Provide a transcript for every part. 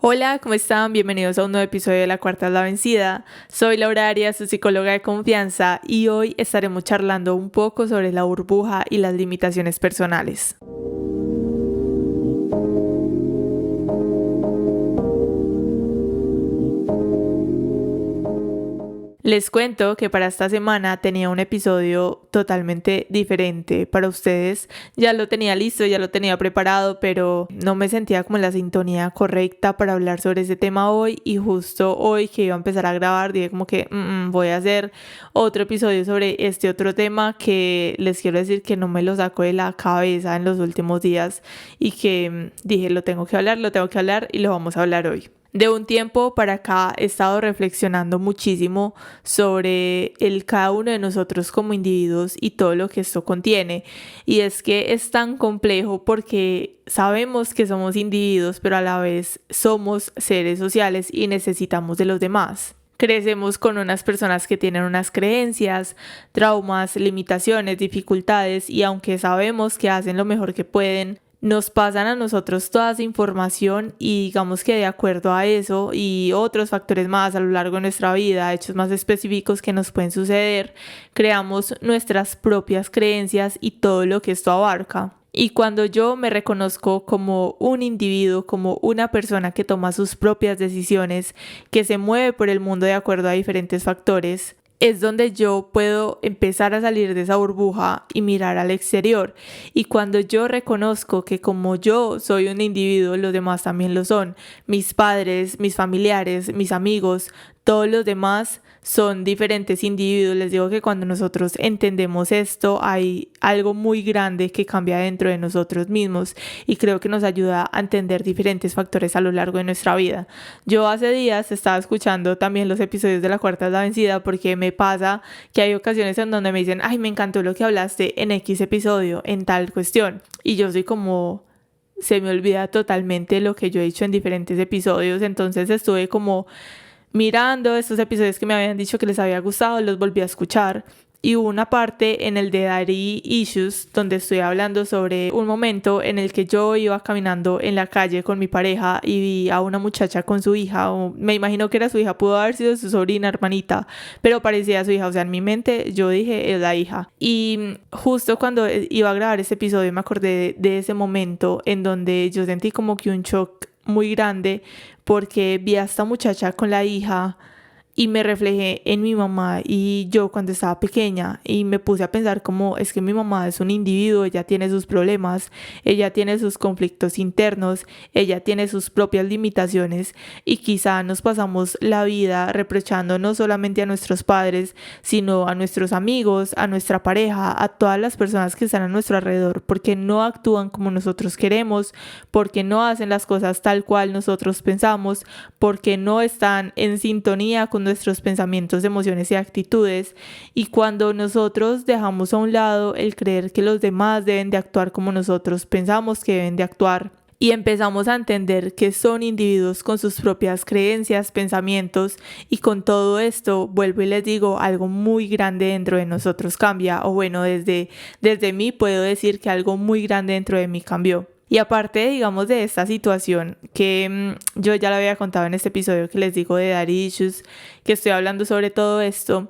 Hola, ¿cómo están? Bienvenidos a un nuevo episodio de La Cuarta es la Vencida. Soy Laura Arias, su psicóloga de confianza, y hoy estaremos charlando un poco sobre la burbuja y las limitaciones personales. Les cuento que para esta semana tenía un episodio totalmente diferente para ustedes. Ya lo tenía listo, ya lo tenía preparado, pero no me sentía como en la sintonía correcta para hablar sobre ese tema hoy. Y justo hoy que iba a empezar a grabar, dije como que voy a hacer otro episodio sobre este otro tema que les quiero decir que no me lo saco de la cabeza en los últimos días y que dije lo tengo que hablar y lo vamos a hablar hoy. De un tiempo para acá he estado reflexionando muchísimo sobre cada uno de nosotros como individuos y todo lo que esto contiene. Y es que es tan complejo porque sabemos que somos individuos, pero a la vez somos seres sociales y necesitamos de los demás. Crecemos con unas personas que tienen unas creencias, traumas, limitaciones, dificultades, y aunque sabemos que hacen lo mejor que pueden, nos pasan a nosotros toda esa información y digamos que de acuerdo a eso y otros factores más a lo largo de nuestra vida, hechos más específicos que nos pueden suceder, creamos nuestras propias creencias y todo lo que esto abarca. Y cuando yo me reconozco como un individuo, como una persona que toma sus propias decisiones, que se mueve por el mundo de acuerdo a diferentes factores, es donde yo puedo empezar a salir de esa burbuja y mirar al exterior. Y cuando yo reconozco que como yo soy un individuo, los demás también lo son. Mis padres, mis familiares, mis amigos, todos los demás son diferentes individuos. Les digo que cuando nosotros entendemos esto, hay algo muy grande que cambia dentro de nosotros mismos y creo que nos ayuda a entender diferentes factores a lo largo de nuestra vida. Yo hace días estaba escuchando también los episodios de La Cuarta es la Vencida porque me pasa que hay ocasiones en donde me dicen, ay, me encantó lo que hablaste en X episodio, en tal cuestión. Y yo soy como, se me olvida totalmente lo que yo he dicho en diferentes episodios, entonces estuve como mirando estos episodios que me habían dicho que les había gustado, los volví a escuchar y hubo una parte en el de Daddy Issues donde estoy hablando sobre un momento en el que yo iba caminando en la calle con mi pareja y vi a una muchacha con su hija, o me imagino que era su hija, pudo haber sido su sobrina, hermanita, pero parecía su hija, o sea, en mi mente yo dije es la hija. Y justo cuando iba a grabar ese episodio me acordé de ese momento en donde yo sentí como que un shock muy grande porque vi a esta muchacha con la hija y me reflejé en mi mamá y yo cuando estaba pequeña y me puse a pensar como es que mi mamá es un individuo, ella tiene sus problemas, ella tiene sus conflictos internos, ella tiene sus propias limitaciones y quizá nos pasamos la vida reprochando no solamente a nuestros padres, sino a nuestros amigos, a nuestra pareja, a todas las personas que están a nuestro alrededor porque no actúan como nosotros queremos, porque no hacen las cosas tal cual nosotros pensamos, porque no están en sintonía con nuestros pensamientos, emociones y actitudes. Y cuando nosotros dejamos a un lado el creer que los demás deben de actuar como nosotros pensamos que deben de actuar y empezamos a entender que son individuos con sus propias creencias, pensamientos, y con todo esto, vuelvo y les digo, algo muy grande dentro de nosotros cambia, o bueno, desde mí puedo decir que algo muy grande dentro de mí cambió. Y aparte, digamos, de esta situación que yo ya lo había contado en este episodio que les digo de Daddy Issues, que estoy hablando sobre todo esto,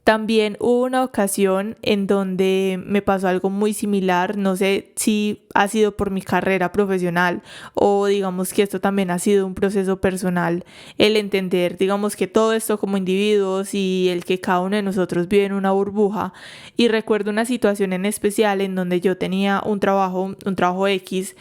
también hubo una ocasión en donde me pasó algo muy similar, no sé si ha sido por mi carrera profesional o digamos que esto también ha sido un proceso personal, el entender digamos que todo esto como individuos y el que cada uno de nosotros vive en una burbuja. Y recuerdo una situación en especial en donde yo tenía un trabajo X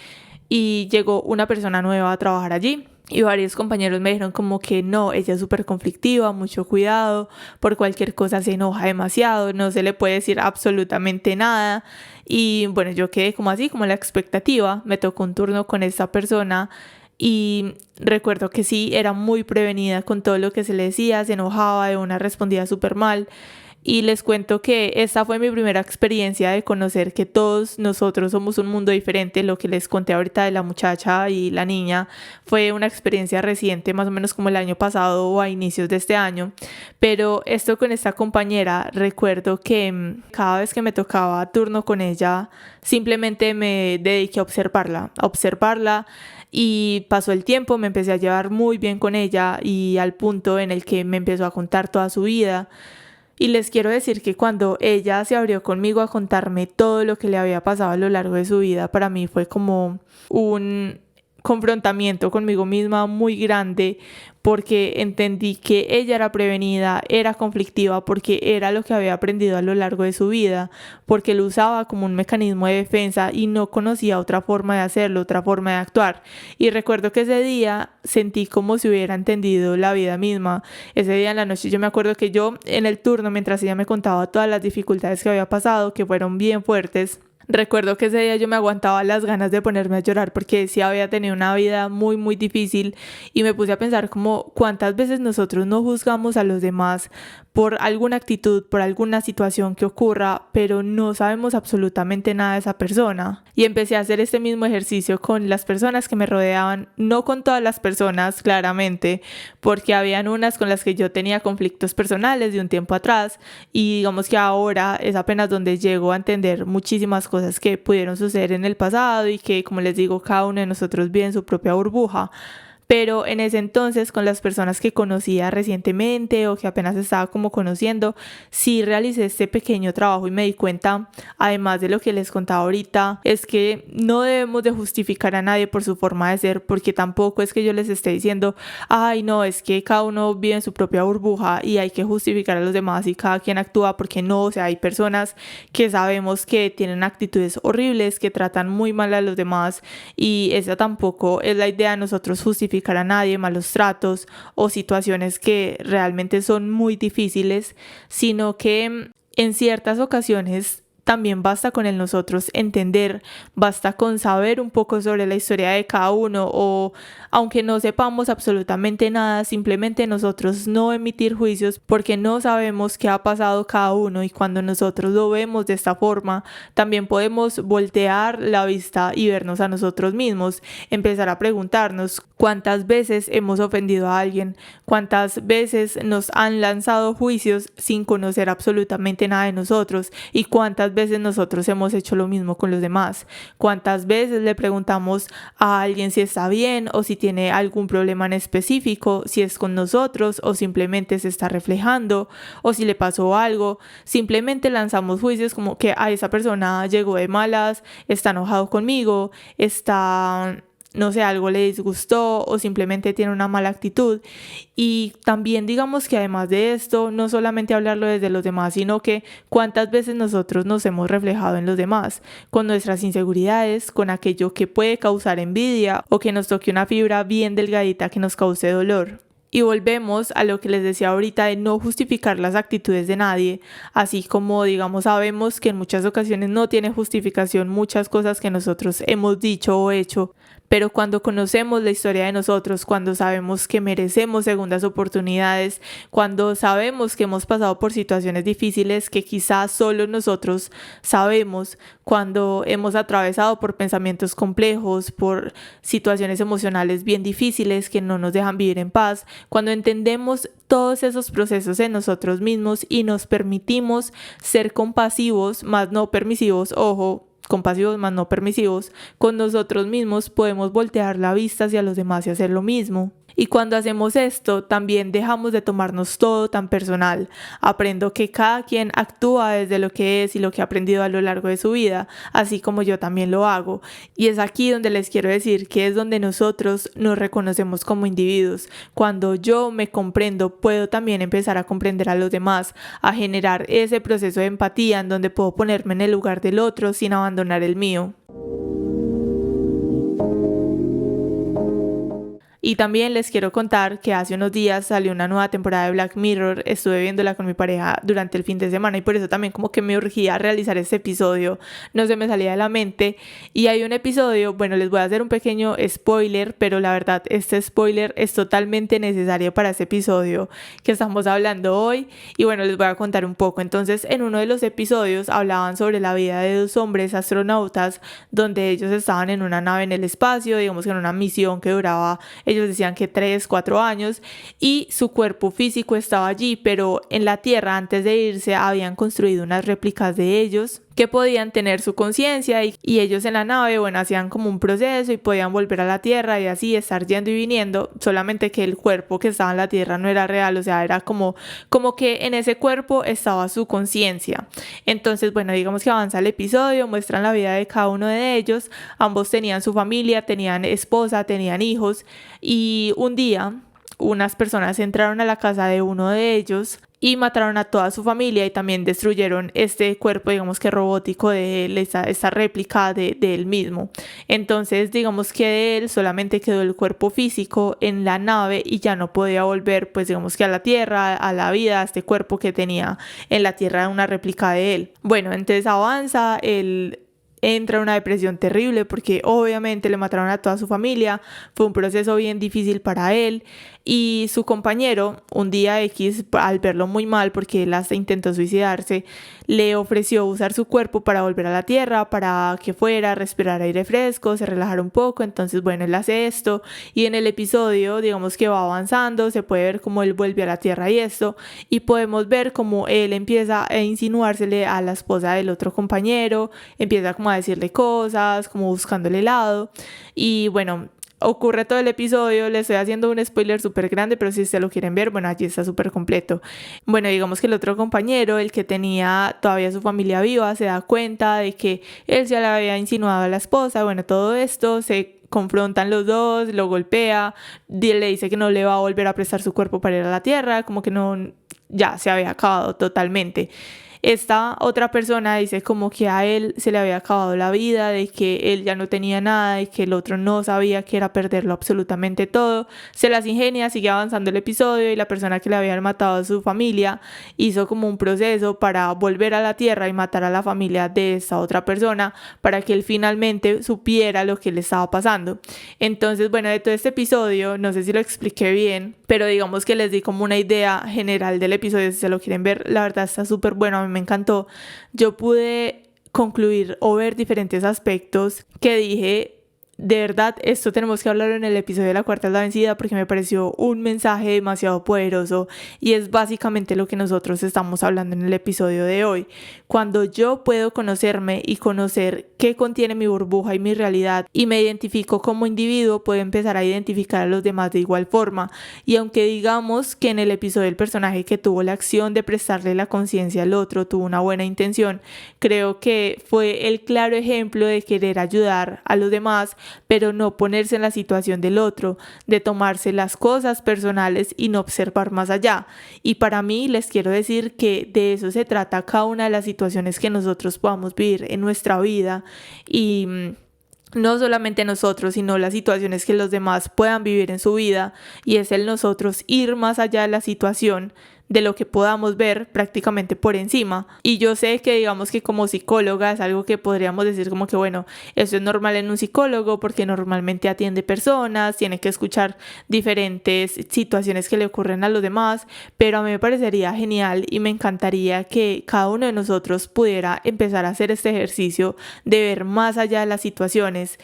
y llegó una persona nueva a trabajar allí. Y varios compañeros me dijeron como que no, ella es súper conflictiva, mucho cuidado, por cualquier cosa se enoja demasiado, no se le puede decir absolutamente nada. Y bueno, yo quedé como así, como la expectativa, me tocó un turno con esta persona y recuerdo que sí, era muy prevenida con todo lo que se le decía, se enojaba, de una respondía súper mal. Y les cuento que esta fue mi primera experiencia de conocer que todos nosotros somos un mundo diferente. Lo que les conté ahorita de la muchacha y la niña fue una experiencia reciente, más o menos como el año pasado o a inicios de este año. Pero esto con esta compañera, recuerdo que cada vez que me tocaba turno con ella, simplemente me dediqué a observarla. Y pasó el tiempo, me empecé a llevar muy bien con ella y al punto en el que me empezó a contar toda su vida. Y les quiero decir que cuando ella se abrió conmigo a contarme todo lo que le había pasado a lo largo de su vida, para mí fue como un confrontamiento conmigo misma muy grande, porque entendí que ella era prevenida, era conflictiva, porque era lo que había aprendido a lo largo de su vida, porque lo usaba como un mecanismo de defensa y no conocía otra forma de hacerlo, otra forma de actuar. Y recuerdo que ese día sentí como si hubiera entendido la vida misma. Ese día en la noche yo me acuerdo que yo en el turno, mientras ella me contaba todas las dificultades que había pasado, que fueron bien fuertes, recuerdo que ese día yo me aguantaba las ganas de ponerme a llorar porque sí había tenido una vida muy muy difícil y me puse a pensar como cuántas veces nosotros no juzgamos a los demás por alguna actitud, por alguna situación que ocurra, pero no sabemos absolutamente nada de esa persona. Y empecé a hacer este mismo ejercicio con las personas que me rodeaban, no con todas las personas, claramente, porque habían unas con las que yo tenía conflictos personales de un tiempo atrás y digamos que ahora es apenas donde llego a entender muchísimas cosas que pudieron suceder en el pasado y que, como les digo, cada uno de nosotros vive en su propia burbuja. Pero en ese entonces, con las personas que conocía recientemente o que apenas estaba como conociendo, sí realicé este pequeño trabajo y me di cuenta, además de lo que les contaba ahorita, es que no debemos de justificar a nadie por su forma de ser, porque tampoco es que yo les esté diciendo, ay no, es que cada uno vive en su propia burbuja y hay que justificar a los demás y cada quien actúa, porque no, o sea, hay personas que sabemos que tienen actitudes horribles, que tratan muy mal a los demás y esa tampoco es la idea de nosotros justificar a nadie, malos tratos o situaciones que realmente son muy difíciles, sino que en ciertas ocasiones también basta con el nosotros entender, basta con saber un poco sobre la historia de cada uno o aunque no sepamos absolutamente nada, simplemente nosotros no emitir juicios porque no sabemos qué ha pasado cada uno y cuando nosotros lo vemos de esta forma, también podemos voltear la vista y vernos a nosotros mismos, empezar a preguntarnos cuántas veces hemos ofendido a alguien, cuántas veces nos han lanzado juicios sin conocer absolutamente nada de nosotros y cuántas veces nosotros hemos hecho lo mismo con los demás, cuántas veces le preguntamos a alguien si está bien o si tiene algún problema en específico, si es con nosotros o simplemente se está reflejando o si le pasó algo, simplemente lanzamos juicios como que a esa persona llegó de malas, está enojado conmigo, está, no sé, algo le disgustó o simplemente tiene una mala actitud. Y también digamos que además de esto, no solamente hablarlo desde los demás, sino que cuántas veces nosotros nos hemos reflejado en los demás, con nuestras inseguridades, con aquello que puede causar envidia o que nos toque una fibra bien delgadita que nos cause dolor. Y volvemos a lo que les decía ahorita de no justificar las actitudes de nadie, así como digamos sabemos que en muchas ocasiones no tiene justificación muchas cosas que nosotros hemos dicho o hecho, pero cuando conocemos la historia de nosotros, cuando sabemos que merecemos segundas oportunidades, cuando sabemos que hemos pasado por situaciones difíciles que quizás solo nosotros sabemos, cuando hemos atravesado por pensamientos complejos, por situaciones emocionales bien difíciles que no nos dejan vivir en paz, cuando entendemos todos esos procesos en nosotros mismos y nos permitimos ser compasivos, más no permisivos, ojo, compasivos más no permisivos, con nosotros mismos podemos voltear la vista hacia los demás y hacer lo mismo. Y cuando hacemos esto, también dejamos de tomarnos todo tan personal. Aprendo que cada quien actúa desde lo que es y lo que ha aprendido a lo largo de su vida, así como yo también lo hago. Y es aquí donde les quiero decir que es donde nosotros nos reconocemos como individuos. Cuando yo me comprendo, puedo también empezar a comprender a los demás, a generar ese proceso de empatía en donde puedo ponerme en el lugar del otro sin abandonar el mío. Y también les quiero contar que hace unos días salió una nueva temporada de Black Mirror, estuve viéndola con mi pareja durante el fin de semana y por eso también como que me urgía realizar este episodio, no se me salía de la mente. Y hay un episodio, bueno, les voy a hacer un pequeño spoiler, pero la verdad este spoiler es totalmente necesario para este episodio que estamos hablando hoy. Y bueno, les voy a contar un poco. Entonces, en uno de los episodios hablaban sobre la vida de dos hombres astronautas, donde ellos estaban en una nave en el espacio, digamos que en una misión que duraba, ellos decían que 3, 4 años, y su cuerpo físico estaba allí, pero en la Tierra antes de irse habían construido unas réplicas de ellos que podían tener su conciencia y ellos en la nave, bueno, hacían como un proceso y podían volver a la Tierra y así estar yendo y viniendo, solamente que el cuerpo que estaba en la Tierra no era real, o sea, era como que en ese cuerpo estaba su conciencia. Entonces, bueno, digamos que avanza el episodio, muestran la vida de cada uno de ellos, ambos tenían su familia, tenían esposa, tenían hijos, y un día unas personas entraron a la casa de uno de ellos y mataron a toda su familia y también destruyeron este cuerpo, digamos que robótico de él, esta réplica de él mismo. Entonces, digamos que de él solamente quedó el cuerpo físico en la nave y ya no podía volver, pues digamos que a la Tierra, a la vida, a este cuerpo que tenía en la Tierra, una réplica de él. Bueno, entonces avanza, él entra en una depresión terrible porque obviamente le mataron a toda su familia, fue un proceso bien difícil para él. Y su compañero, un día X, al verlo muy mal porque él hasta intentó suicidarse, le ofreció usar su cuerpo para volver a la Tierra, para que fuera, respirar aire fresco, se relajara un poco. Entonces, bueno, él hace esto y en el episodio, digamos que va avanzando, se puede ver cómo él vuelve a la Tierra y esto, y podemos ver cómo él empieza a insinuársele a la esposa del otro compañero, empieza como a decirle cosas, como buscándole helado, y bueno, ocurre todo el episodio. Les estoy haciendo un spoiler súper grande, pero si se lo quieren ver, bueno, allí está súper completo. Bueno, digamos que el otro compañero, el que tenía todavía su familia viva, se da cuenta de que él ya le había insinuado a la esposa. Bueno, todo esto se confrontan los dos, lo golpea, le dice que no le va a volver a prestar su cuerpo para ir a la Tierra, como que no, ya se había acabado totalmente. Esta otra persona dice como que a él se le había acabado la vida, de que él ya no tenía nada y que el otro no sabía que era perderlo absolutamente todo. Se las ingenia, sigue avanzando el episodio y la persona que le había matado a su familia hizo como un proceso para volver a la Tierra y matar a la familia de esta otra persona para que él finalmente supiera lo que le estaba pasando. Entonces, bueno, de todo este episodio, no sé si lo expliqué bien, pero digamos que les di como una idea general del episodio, si se lo quieren ver, la verdad está súper bueno, a mí me encantó. Yo pude concluir o ver diferentes aspectos que dije, de verdad, esto tenemos que hablar en el episodio de La Cuarta es la Vencida, porque me pareció un mensaje demasiado poderoso y es básicamente lo que nosotros estamos hablando en el episodio de hoy. Cuando yo puedo conocerme y conocer qué contiene mi burbuja y mi realidad y me identifico como individuo, puedo empezar a identificar a los demás de igual forma. Y aunque digamos que en el episodio el personaje que tuvo la acción de prestarle la conciencia al otro tuvo una buena intención, creo que fue el claro ejemplo de querer ayudar a los demás, pero no ponerse en la situación del otro, de tomarse las cosas personales y no observar más allá. Y para mí les quiero decir que de eso se trata cada una de las situaciones que nosotros podamos vivir en nuestra vida, y no solamente nosotros, sino las situaciones que los demás puedan vivir en su vida, y es el nosotros ir más allá de la situación, de lo que podamos ver prácticamente por encima. Y yo sé que digamos que como psicóloga es algo que podríamos decir como que bueno, eso es normal en un psicólogo porque normalmente atiende personas, tiene que escuchar diferentes situaciones que le ocurren a los demás, pero a mí me parecería genial y me encantaría que cada uno de nosotros pudiera empezar a hacer este ejercicio de ver más allá de las situaciones,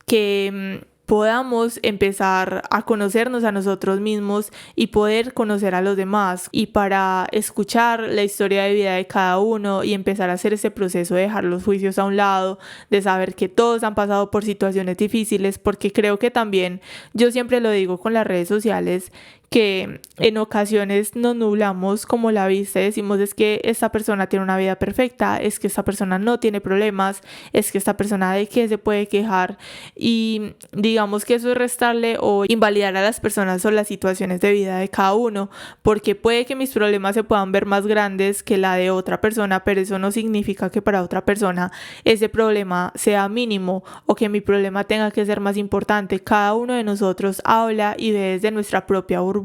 que podamos empezar a conocernos a nosotros mismos y poder conocer a los demás, y para escuchar la historia de vida de cada uno y empezar a hacer ese proceso de dejar los juicios a un lado, de saber que todos han pasado por situaciones difíciles, porque creo que también, yo siempre lo digo con las redes sociales, que en ocasiones nos nublamos como la vista y decimos es que esta persona tiene una vida perfecta, es que esta persona no tiene problemas, es que esta persona de qué se puede quejar, y digamos que eso es restarle o invalidar a las personas o las situaciones de vida de cada uno, porque puede que mis problemas se puedan ver más grandes que la de otra persona, pero eso no significa que para otra persona ese problema sea mínimo o que mi problema tenga que ser más importante. Cada uno de nosotros habla y ve desde nuestra propia burbuja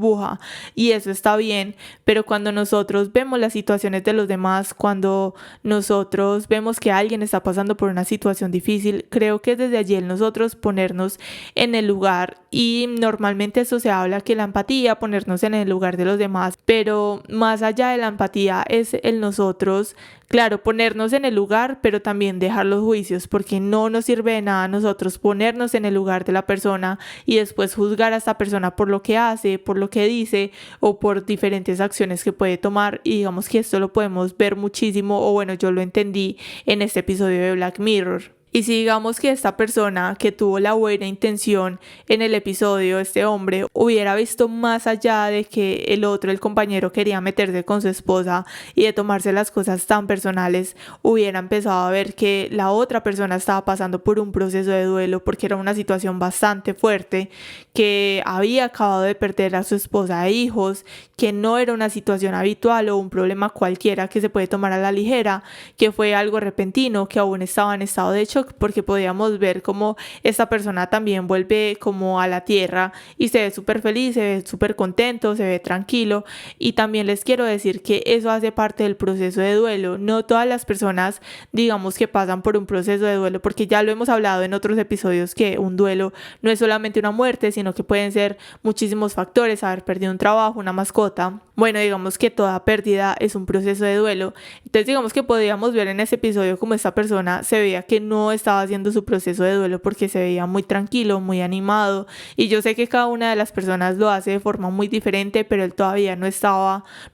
y eso está bien, pero cuando nosotros vemos las situaciones de los demás, cuando nosotros vemos que alguien está pasando por una situación difícil, creo que desde allí el nosotros ponernos en el lugar, y normalmente eso se habla que la empatía, ponernos en el lugar de los demás, pero más allá de la empatía es el nosotros, claro, ponernos en el lugar, pero también dejar los juicios, porque no nos sirve de nada a nosotros ponernos en el lugar de la persona y después juzgar a esta persona por lo que hace, por lo que dice o por diferentes acciones que puede tomar. Y digamos que esto lo podemos ver muchísimo, o bueno, yo lo entendí en este episodio de Black Mirror. Y si digamos que esta persona que tuvo la buena intención en el episodio, este hombre, hubiera visto más allá de que el otro, el compañero, quería meterse con su esposa y de tomarse las cosas tan personales, hubiera empezado a ver que la otra persona estaba pasando por un proceso de duelo porque era una situación bastante fuerte, que había acabado de perder a su esposa e hijos, que no era una situación habitual o un problema cualquiera que se puede tomar a la ligera, que fue algo repentino, que aún estaba en estado de shock, porque podíamos ver cómo esta persona también vuelve como a la tierra y se ve súper feliz, se ve súper contento, se ve tranquilo. Y también les quiero decir que eso hace parte del proceso de duelo. No todas las personas, digamos, que pasan por un proceso de duelo, porque ya lo hemos hablado en otros episodios, que un duelo no es solamente una muerte, sino que pueden ser muchísimos factores: haber perdido un trabajo, una mascota. Bueno, digamos que toda pérdida es un proceso de duelo. Entonces digamos que podríamos ver en ese episodio como esta persona se veía que no estaba haciendo su proceso de duelo, porque se veía muy tranquilo, muy animado, y yo sé que cada una de las personas lo hace de forma muy diferente, pero él todavía no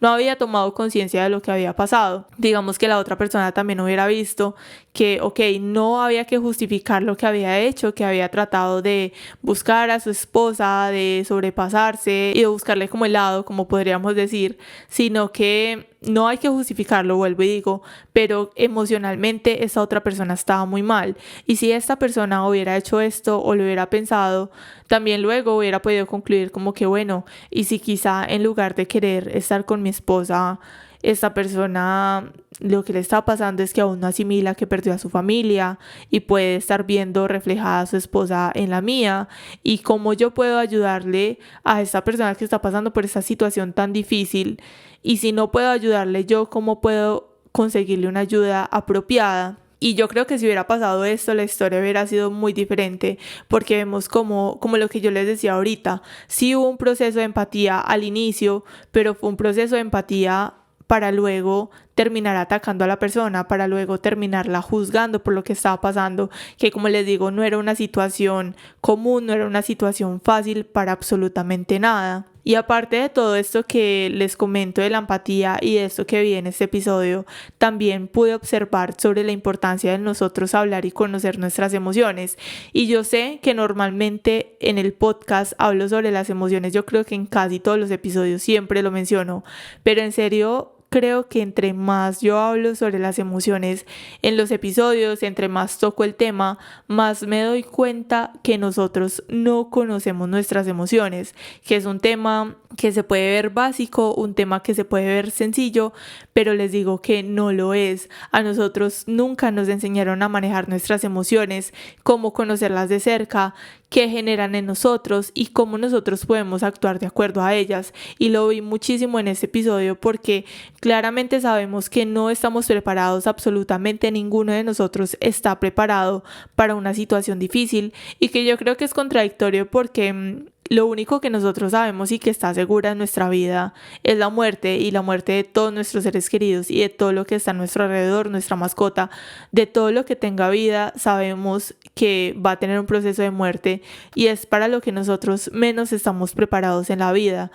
había tomado conciencia de lo que había pasado. Digamos que la otra persona también hubiera visto que, no había que justificar lo que había hecho, que había tratado de buscar a su esposa, de sobrepasarse y de buscarle como el lado, como podríamos decir, sino que no hay que justificarlo, vuelvo y digo, pero emocionalmente esta otra persona estaba muy mal, y si esta persona hubiera hecho esto o lo hubiera pensado, también luego hubiera podido concluir como que bueno, y si quizá en lugar de querer estar con mi esposa, esta persona lo que le está pasando es que aún no asimila que perdió a su familia y puede estar viendo reflejada a su esposa en la mía, y cómo yo puedo ayudarle a esta persona que está pasando por esta situación tan difícil, y si no puedo ayudarle yo, cómo puedo conseguirle una ayuda apropiada. Y yo creo que si hubiera pasado esto, la historia hubiera sido muy diferente, porque vemos como lo que yo les decía ahorita, sí hubo un proceso de empatía al inicio, pero fue un proceso de empatía para luego terminar atacando a la persona, para luego terminarla juzgando por lo que estaba pasando, que como les digo, no era una situación común, no era una situación fácil para absolutamente nada. Y aparte de todo esto que les comento de la empatía y de esto que vi en este episodio, también pude observar sobre la importancia de nosotros hablar y conocer nuestras emociones. Y yo sé que normalmente en el podcast hablo sobre las emociones, yo creo que en casi todos los episodios siempre lo menciono, pero en serio creo que entre más yo hablo sobre las emociones en los episodios, entre más toco el tema, más me doy cuenta que nosotros no conocemos nuestras emociones, que es un tema que se puede ver básico, un tema que se puede ver sencillo, pero les digo que no lo es. A nosotros nunca nos enseñaron a manejar nuestras emociones, cómo conocerlas de cerca, qué generan en nosotros y cómo nosotros podemos actuar de acuerdo a ellas. Y lo vi muchísimo en este episodio, porque claramente sabemos que no estamos preparados, absolutamente ninguno de nosotros está preparado para una situación difícil, y que yo creo que es contradictorio, porque lo único que nosotros sabemos y que está segura en nuestra vida es la muerte, y la muerte de todos nuestros seres queridos y de todo lo que está a nuestro alrededor, nuestra mascota, de todo lo que tenga vida, sabemos que va a tener un proceso de muerte, y es para lo que nosotros menos estamos preparados en la vida.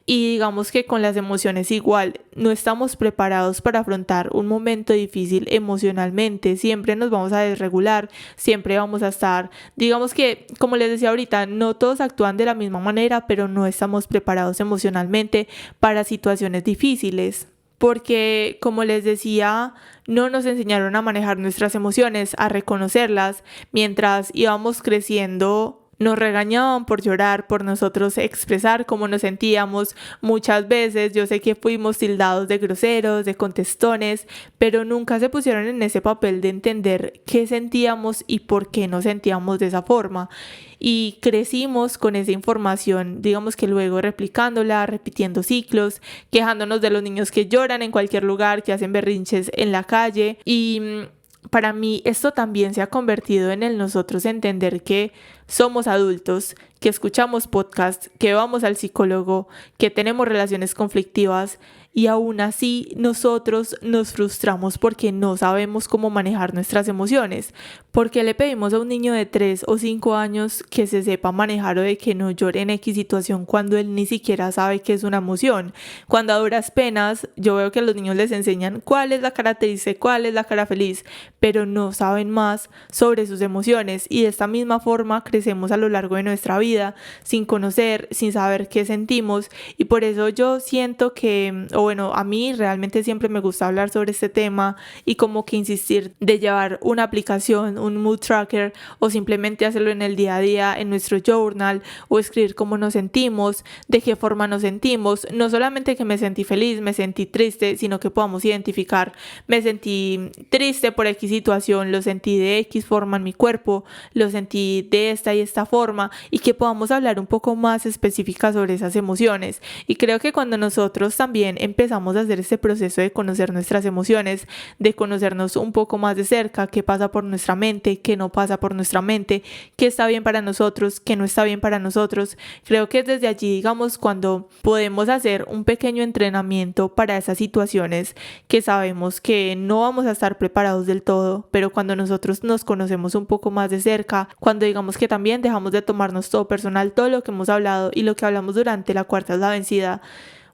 Y digamos que con las emociones igual, no estamos preparados para afrontar un momento difícil emocionalmente, siempre nos vamos a desregular, siempre vamos a estar, digamos que, como les decía ahorita, no todos actúan de la misma manera, pero no estamos preparados emocionalmente para situaciones difíciles. Porque, como les decía, no nos enseñaron a manejar nuestras emociones, a reconocerlas. Mientras íbamos creciendo, nos regañaban por llorar, por nosotros expresar cómo nos sentíamos. Muchas veces yo sé que fuimos tildados de groseros, de contestones, pero nunca se pusieron en ese papel de entender qué sentíamos y por qué nos sentíamos de esa forma. Y crecimos con esa información, digamos que luego replicándola, repitiendo ciclos, quejándonos de los niños que lloran en cualquier lugar, que hacen berrinches en la calle. Y para mí esto también se ha convertido en el nosotros entender que somos adultos, que escuchamos podcasts, que vamos al psicólogo, que tenemos relaciones conflictivas y aún así nosotros nos frustramos porque no sabemos cómo manejar nuestras emociones. Porque le pedimos a un niño de 3 o 5 años que se sepa manejar o de que no llore en X situación cuando él ni siquiera sabe qué es una emoción. Cuando a duras penas yo veo que a los niños les enseñan cuál es la cara triste, cuál es la cara feliz, pero no saben más sobre sus emociones y de esta misma forma crecemos a lo largo de nuestra vida sin conocer, sin saber qué sentimos y por eso yo siento que, o bueno, a mí realmente siempre me gusta hablar sobre este tema y como que insistir de llevar una aplicación, un mood tracker o simplemente hacerlo en el día a día, en nuestro journal o escribir cómo nos sentimos, de qué forma nos sentimos, no solamente que me sentí feliz, me sentí triste, sino que podamos identificar, me sentí triste por X situación, lo sentí de X forma en mi cuerpo, lo sentí de esta y esta forma y que podamos hablar un poco más específica sobre esas emociones. Y creo que cuando nosotros también empezamos a hacer este proceso de conocer nuestras emociones, de conocernos un poco más de cerca, qué pasa por nuestra mente, qué no pasa por nuestra mente, qué está bien para nosotros, qué no está bien para nosotros, creo que es desde allí, digamos, cuando podemos hacer un pequeño entrenamiento para esas situaciones que sabemos que no vamos a estar preparados del todo, pero cuando nosotros nos conocemos un poco más de cerca, cuando digamos que también dejamos de tomarnos todo personal, todo lo que hemos hablado y lo que hablamos durante la cuarta es la vencida,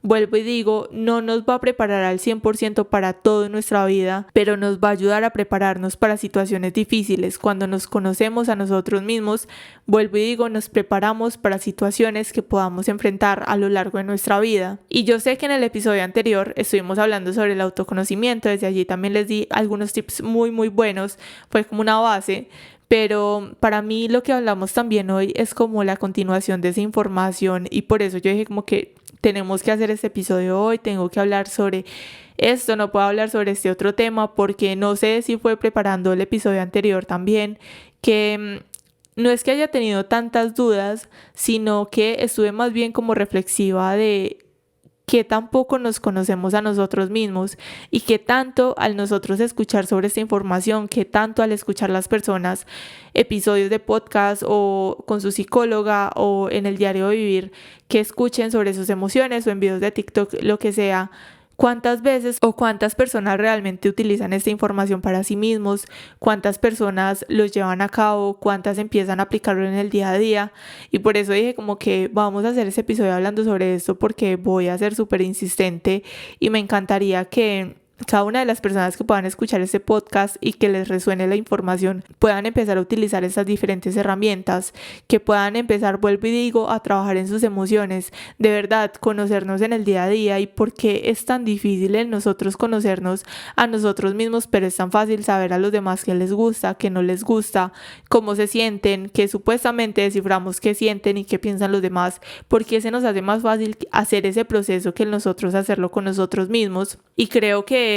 vuelvo y digo, no nos va a preparar al 100% para toda nuestra vida, pero nos va a ayudar a prepararnos para situaciones difíciles. Cuando nos conocemos a nosotros mismos, vuelvo y digo, nos preparamos para situaciones que podamos enfrentar a lo largo de nuestra vida. Y yo sé que en el episodio anterior estuvimos hablando sobre el autoconocimiento, desde allí también les di algunos tips muy buenos, fue como una base. Pero para mí lo que hablamos también hoy es como la continuación de esa información y por eso yo dije como que tenemos que hacer este episodio hoy, tengo que hablar sobre esto, no puedo hablar sobre este otro tema porque no sé si fue preparando el episodio anterior también, que no es que haya tenido tantas dudas, sino que estuve más bien como reflexiva de que tampoco nos conocemos a nosotros mismos y que tanto al nosotros escuchar sobre esta información, que tanto al escuchar las personas episodios de podcast o con su psicóloga o en el diario de vivir, que escuchen sobre sus emociones o en videos de TikTok, lo que sea, cuántas veces o cuántas personas realmente utilizan esta información para sí mismos, cuántas personas los llevan a cabo, cuántas empiezan a aplicarlo en el día a día. Y por eso dije como que vamos a hacer ese episodio hablando sobre esto porque voy a ser súper insistente y me encantaría que cada una de las personas que puedan escuchar este podcast y que les resuene la información puedan empezar a utilizar estas diferentes herramientas, que puedan empezar, vuelvo y digo, a trabajar en sus emociones, de verdad, conocernos en el día a día y por qué es tan difícil en nosotros conocernos a nosotros mismos, pero es tan fácil saber a los demás qué les gusta, qué no les gusta, cómo se sienten, que supuestamente desciframos qué sienten y qué piensan los demás, porque se nos hace más fácil hacer ese proceso que nosotros hacerlo con nosotros mismos. Y creo que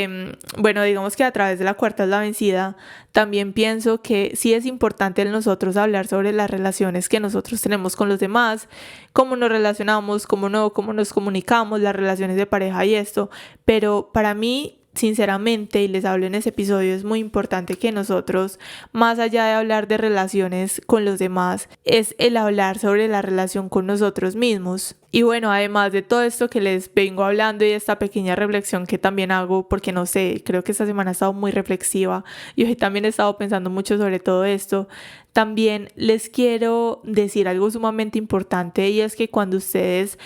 bueno, digamos que a través de la cuarta es la vencida, también pienso que sí es importante en nosotros hablar sobre las relaciones que nosotros tenemos con los demás, cómo nos relacionamos, cómo no, cómo nos comunicamos, las relaciones de pareja y esto, pero para mí, sinceramente, y les hablo en ese episodio, es muy importante que nosotros, más allá de hablar de relaciones con los demás, es el hablar sobre la relación con nosotros mismos. Y bueno, además de todo esto que les vengo hablando y esta pequeña reflexión que también hago, porque no sé, creo que esta semana he estado muy reflexiva y hoy también he estado pensando mucho sobre todo esto, también les quiero decir algo sumamente importante y es que cuando ustedes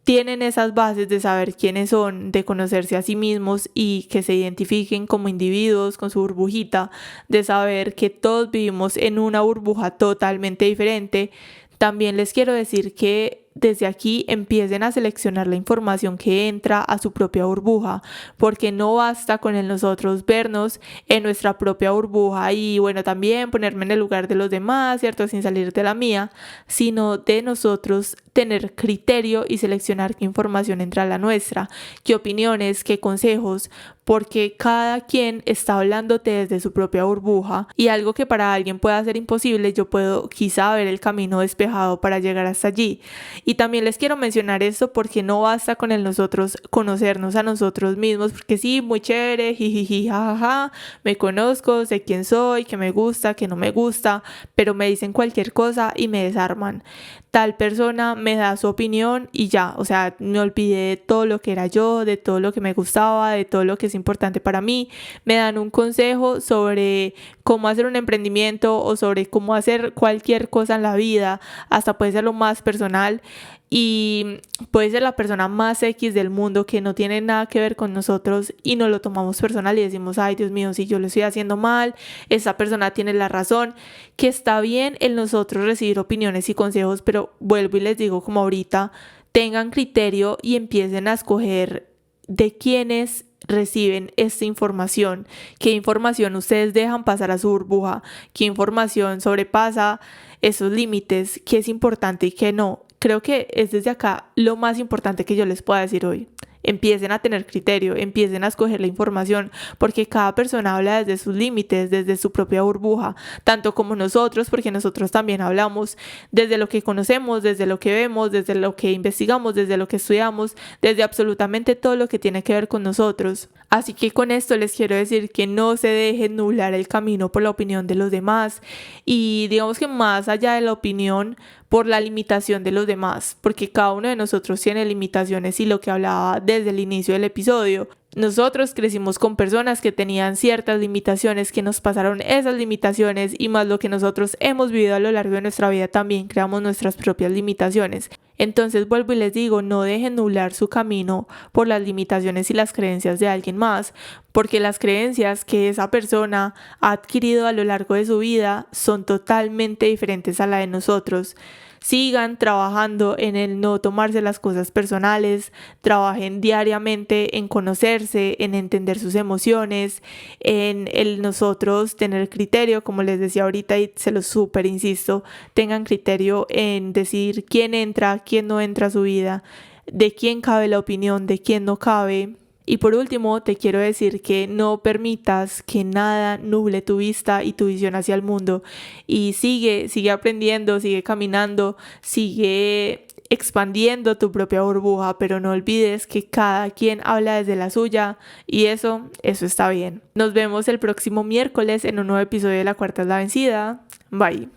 tienen esas bases de saber quiénes son, de conocerse a sí mismos y que se identifiquen como individuos con su burbujita, de saber que todos vivimos en una burbuja totalmente diferente, también les quiero decir que desde aquí empiecen a seleccionar la información que entra a su propia burbuja, porque no basta con el nosotros vernos en nuestra propia burbuja y bueno, también ponerme en el lugar de los demás, ¿cierto? Sin salir de la mía, sino de nosotros tener criterio y seleccionar qué información entra a la nuestra, qué opiniones, qué consejos, porque cada quien está hablándote desde su propia burbuja y algo que para alguien pueda ser imposible, yo puedo quizá ver el camino despejado para llegar hasta allí. Y también les quiero mencionar esto porque no basta con el nosotros conocernos a nosotros mismos, porque sí, muy chévere, jijiji, jajaja, me conozco, sé quién soy, qué me gusta, qué no me gusta, pero me dicen cualquier cosa y me desarman. Tal persona me da su opinión y ya, o sea, me olvidé de todo lo que era yo, de todo lo que me gustaba, de todo lo que es importante para mí. Me dan un consejo sobre cómo hacer un emprendimiento o sobre cómo hacer cualquier cosa en la vida, hasta puede ser lo más personal y puede ser la persona más X del mundo que no tiene nada que ver con nosotros y nos lo tomamos personal y decimos, ay Dios mío, si yo lo estoy haciendo mal, esa persona tiene la razón, que está bien en nosotros recibir opiniones y consejos, pero vuelvo y les digo como ahorita, tengan criterio y empiecen a escoger de quiénes reciben esta información, qué información ustedes dejan pasar a su burbuja, qué información sobrepasa esos límites, qué es importante y qué no. Creo que es desde acá lo más importante que yo les pueda decir hoy. Empiecen a tener criterio, empiecen a escoger la información, porque cada persona habla desde sus límites, desde su propia burbuja, tanto como nosotros, porque nosotros también hablamos desde lo que conocemos, desde lo que vemos, desde lo que investigamos, desde lo que estudiamos, desde absolutamente todo lo que tiene que ver con nosotros. Así que con esto les quiero decir que no se dejen nublar el camino por la opinión de los demás y digamos que más allá de la opinión, por la limitación de los demás, porque cada uno de nosotros tiene limitaciones y lo que hablaba desde el inicio del episodio. Nosotros crecimos con personas que tenían ciertas limitaciones, que nos pasaron esas limitaciones y más lo que nosotros hemos vivido a lo largo de nuestra vida también creamos nuestras propias limitaciones. Entonces vuelvo y les digo, no dejen nublar su camino por las limitaciones y las creencias de alguien más, porque las creencias que esa persona ha adquirido a lo largo de su vida son totalmente diferentes a la de nosotros. Sigan trabajando en el no tomarse las cosas personales, trabajen diariamente en conocerse, en entender sus emociones, en el nosotros tener criterio, como les decía ahorita y se lo súper insisto, tengan criterio en decidir quién entra, quién no entra a su vida, de quién cabe la opinión, de quién no cabe. Y por último, te quiero decir que no permitas que nada nuble tu vista y tu visión hacia el mundo. Y sigue aprendiendo, sigue caminando, sigue expandiendo tu propia burbuja, pero no olvides que cada quien habla desde la suya y eso está bien. Nos vemos el próximo miércoles en un nuevo episodio de La Cuarta es la Vencida. Bye.